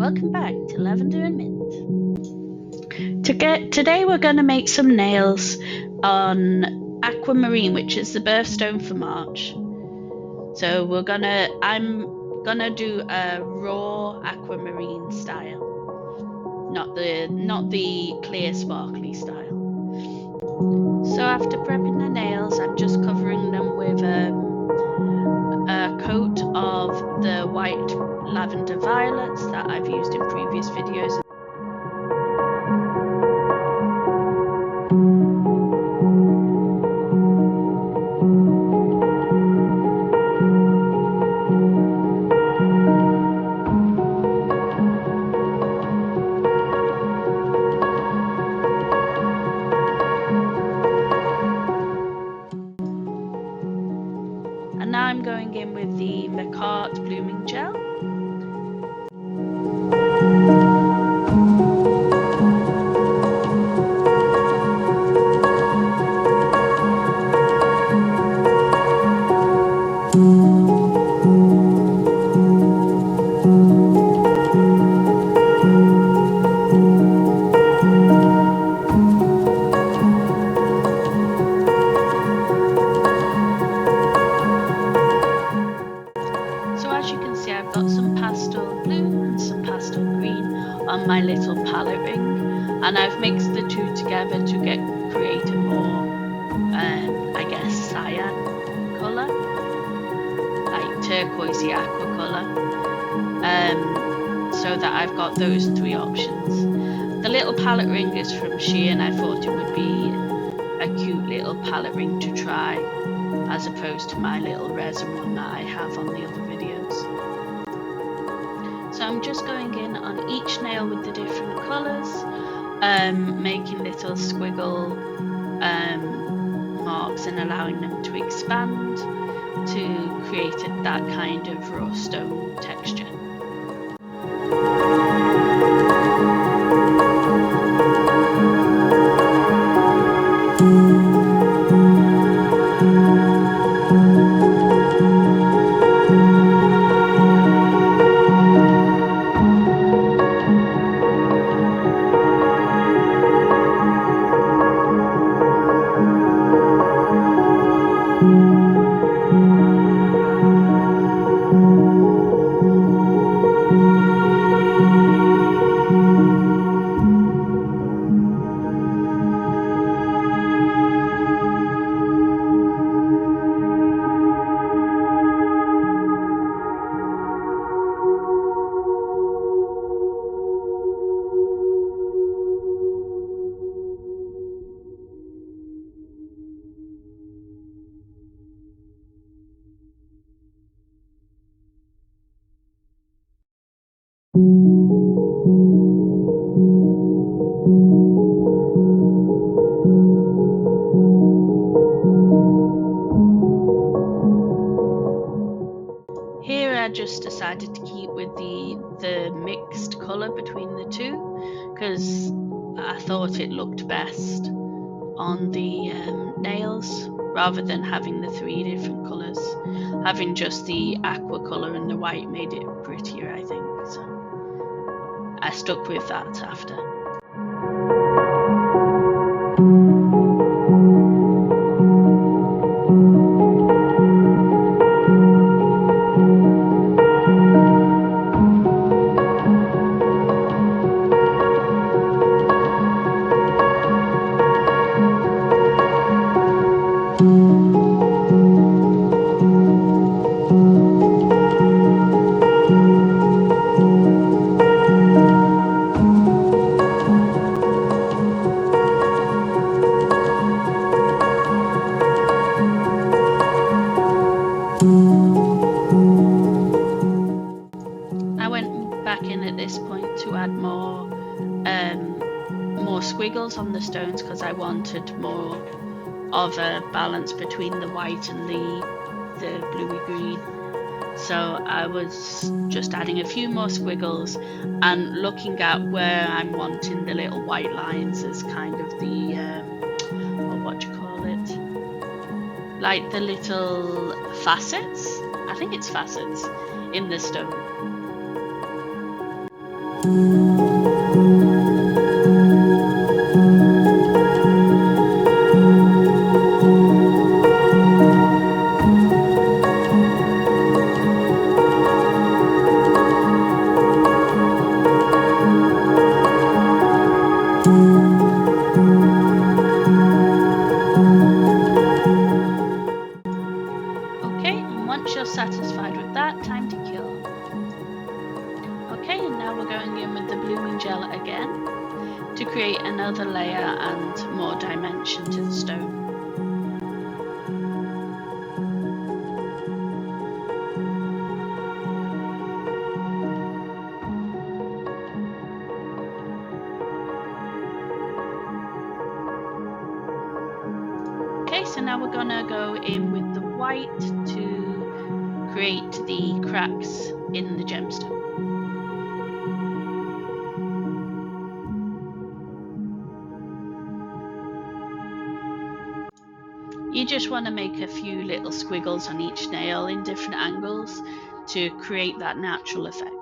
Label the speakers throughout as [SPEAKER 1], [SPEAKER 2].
[SPEAKER 1] welcome back to Lavender and Mint. Today we're going to make some nails on Aquamarine, which is the birthstone for March. So I'm gonna do a raw aquamarine style, not the clear sparkly style. So after prepping the nails, I'm just covering them with a coat of the white lavender violets that I've used in previous videos. And now I'm going in with the Macart blooming gel. As you can see, I've got some pastel blue and some pastel green on my little palette ring, and I've mixed the two together to create a more, I guess, cyan colour, like turquoisey aqua colour, so that I've got those three options. The little palette ring is from Shein. I thought it would be a cute little palette ring to try, as opposed to my little resin one that I have on the other videos. So I'm just going in on each nail with the different colours, making little squiggle marks and allowing them to expand to create that kind of raw stone texture. Here I just decided to keep with the mixed colour between the two, because I thought it looked best on the nails, rather than having the three different colours. Having just the aqua colour and the white made it prettier, I think, so I stuck with that after. To add more squiggles on the stones, because I wanted more of a balance between the white and the bluey green. So I was just adding a few more squiggles and looking at where I'm wanting the little white lines as kind of the what do you call it, like the little facets, I think it's facets in the stone. Okay, and once you're satisfied with that, time to cure. Okay, and now we're going in with the blooming gel again to create another layer and more dimension to the stone. Okay, so now we're gonna go in with the white to create the cracks in the gemstone. You just want to make a few little squiggles on each nail in different angles to create that natural effect.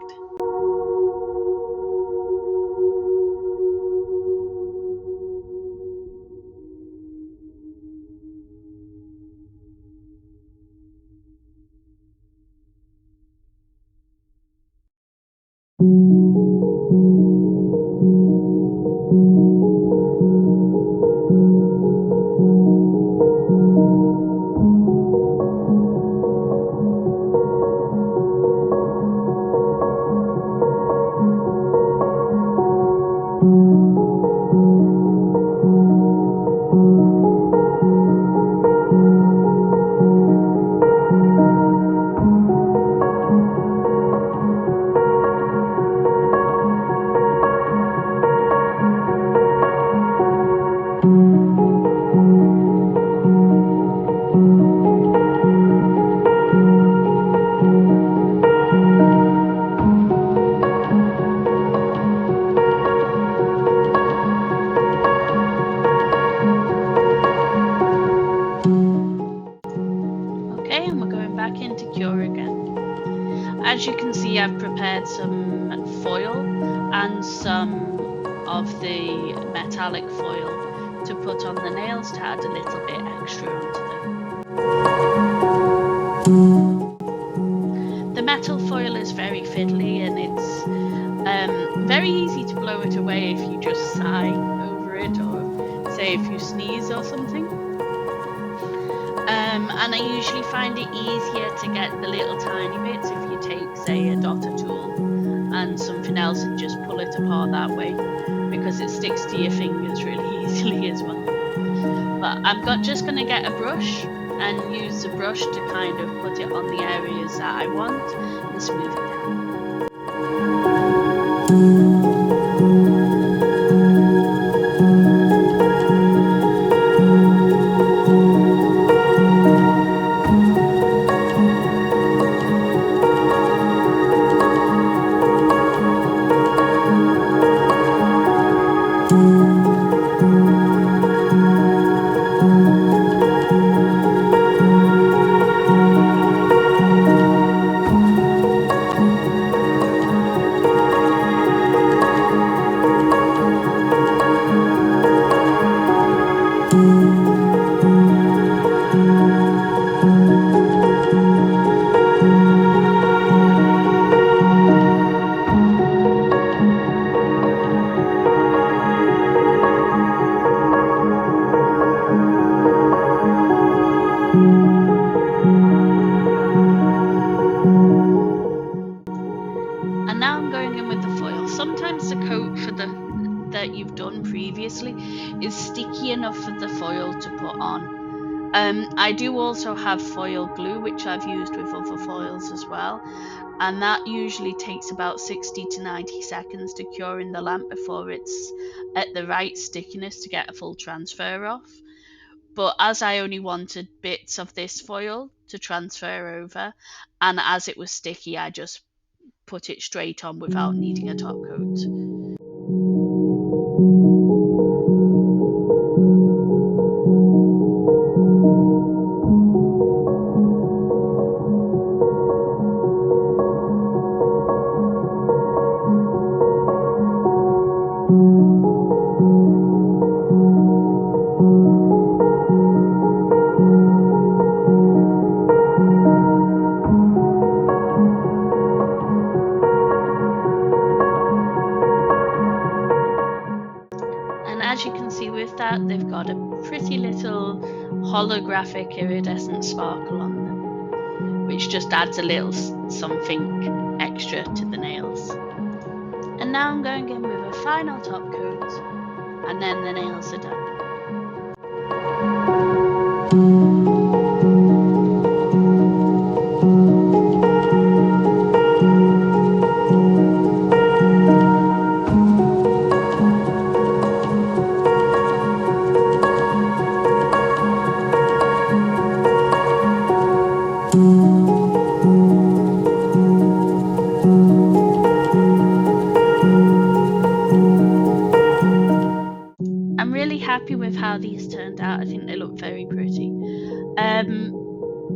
[SPEAKER 1] Okay, and we're going back into cure again. As you can see, I've prepared some foil and some of the metallic foil to put on the nails to add a little bit extra onto them. The metal foil is very fiddly and it's very easy to blow it away if you just sigh over it, or say if you sneeze or something. And I usually find it easier to get the little tiny bits if you take, say, a dotter tool and something else and just pull it apart that way, because it sticks to your fingers really easily as well. But I'm just going to get a brush and use the brush to kind of put it on the areas that I want and smooth it down. And now I'm going in with the foil. Sometimes the coat that you've done previously is sticky enough for the foil to put on. I do also have foil glue, which I've used with other foils as well, and that usually takes about 60 to 90 seconds to cure in the lamp before it's at the right stickiness to get a full transfer off. But as I only wanted bits of this foil to transfer over, and as it was sticky, I just put it straight on without needing a top coat. holographic iridescent sparkle on them, which just adds a little something extra to the nails. And now I'm going in with a final top coat, and then the nails are done. I'm really happy with how these turned out. I think they look very pretty.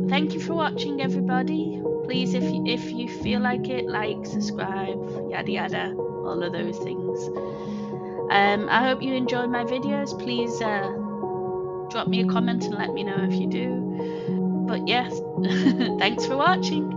[SPEAKER 1] Thank you for watching, everybody. Please, if you feel like it, like, subscribe, yada yada, all of those things. I hope you enjoy my videos. Please drop me a comment and let me know if you do. But yes, thanks for watching.